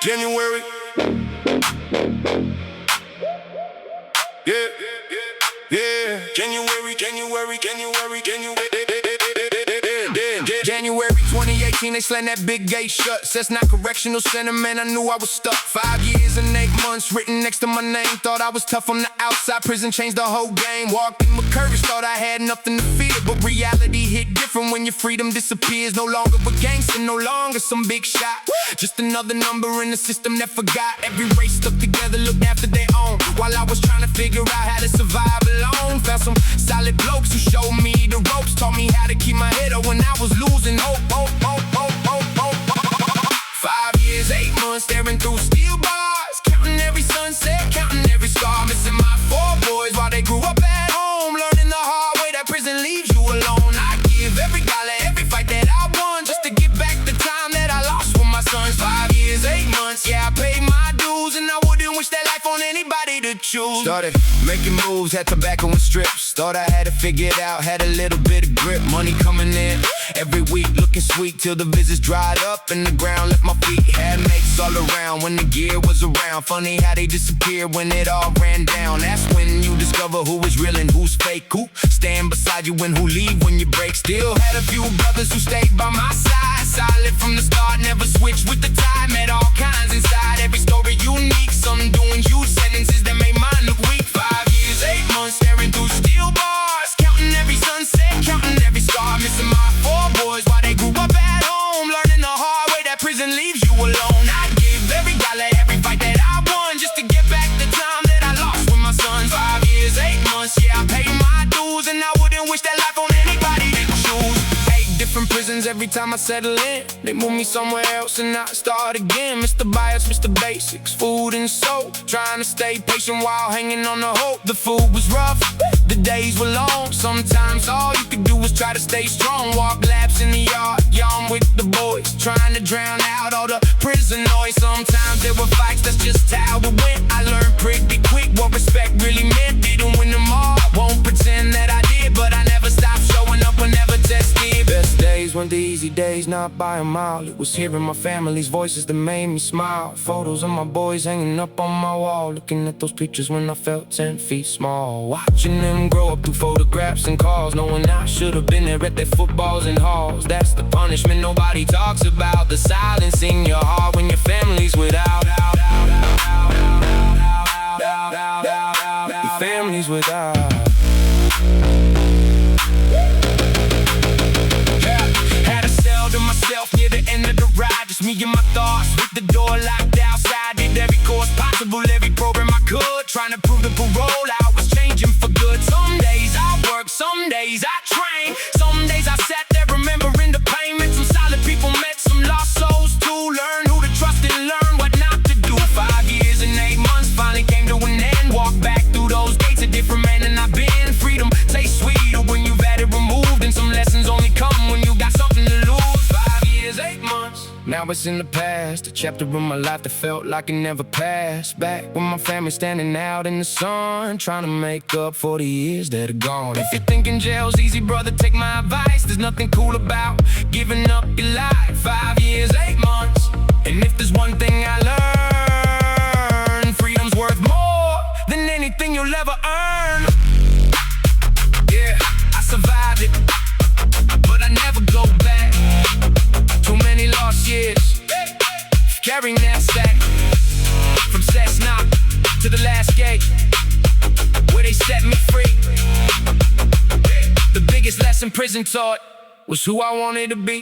January. Yeah, yeah. January. January 2018, they slammed that big gate shut. Says not correctional center, man, I knew I was stuck. 5 years and 8 months written next to my name. Thought I was tough on the outside, prison changed the whole game. Walked in with courage, thought I had nothing to fear. But reality hit different when your freedom disappears. No longer a gangster, no longer some big shot. Just another number in the system that forgot. Every race stuck together, looked after their own. While I was trying to figure out how to survive alone. Found some solid blokes who showed me the ropes. Taught me how to keep my head up when I was losing hope. 5 years, 8 months, staring through steel bars. Counting every sunset, counting every scar. Missing my 4 boys while they grew up at home. Learning the hard way that prison leaves you alone. I give every dollar, every fight that I won, just to get back the time that I lost with my sons. 5 years, 8 months, yeah, I paid my dues, and I wouldn't wish that life on anybody to choose. Started making moves, had tobacco and strips. Thought I had it figured out, had a little bit of grip. Money coming in every week, looking sweet till the visits dried up and the ground left my feet. Had mates all around when the gear was around. Funny how they disappeared when it all ran down. That's when you discover who is real and who's fake. Who stand beside you and who leave when you break. Still had a few brothers who stayed by my side. Solid from the start, never switched with the tide. Met all kinds inside, every story unique. Some doing huge sentences that made mine look weak. 5 years, 8 months, staring through steel bars. Counting every sunset, counting every scar. Missing my 4 boys while they grew up at home. Learning the hard way that prison leaves you alone. I give every dollar, every fight that I won, just to get back the time that I lost with my sons. 5 years, 8 months, yeah, I paid my dues, and I wouldn't wish that life on anybody to choose. 8 different prisons every time I settle in. They move me somewhere else and I start again. Mr. Bias, Mr. Basics, food and soap. Trying to stay patient while hanging on the hope. The food was rough, the days were long. Sometimes all you could do was try to stay strong. Walk laps in the yard, yawn with the boys, trying to drown out all the prison noise. Sometimes there were fights, that's just how it went. I learned pretty quick what respect really meant. Didn't win them all, won't pretend that I did, but I never stopped showing up and never tested. Best days weren't the easy days, not by a mile. It was hearing my family's voices that made me smile. Photos of my boys hanging up on my wall. Looking at those pictures when I felt 10 feet small. Watching them grow up through photographs and calls. Knowing I should have been there at their footballs and halls. That's the punishment nobody talks about. The silence in your heart when your family's without. Your family's without. Had a cell to myself near the end of the ride. Just me and my thoughts with the door locked outside. Did every course possible, every program I could. Trying to prove the parole out was changing for good. Some days I work, some days I train. Some days I sat there remembering the payments. Some solid people met, some lost souls too. Learn who to trust and learn what not to do. 5 years and 8 months finally came to an end. Walked back through those gates, a different man than I've been. Freedom tastes sweeter when you've had it removed, and some lessons only come when you got something to lose. 5 years, 8 months, now it's in the past. A chapter of my life that felt like it never passed. Back when my family standing out in the sun, trying to make up for the years that are gone. If you're thinking jail's easy, brother, take my advice. There's nothing cool about giving up your life. 5 years, 8 months, and if there's one thing I learned, freedom's worth more than anything you'll ever earn. Yeah, I survived it, but I never go back. Too many lost years, carrying that sack. From Cessna to the last gate, where they set me free. The biggest lesson prison taught was who I wanted to be.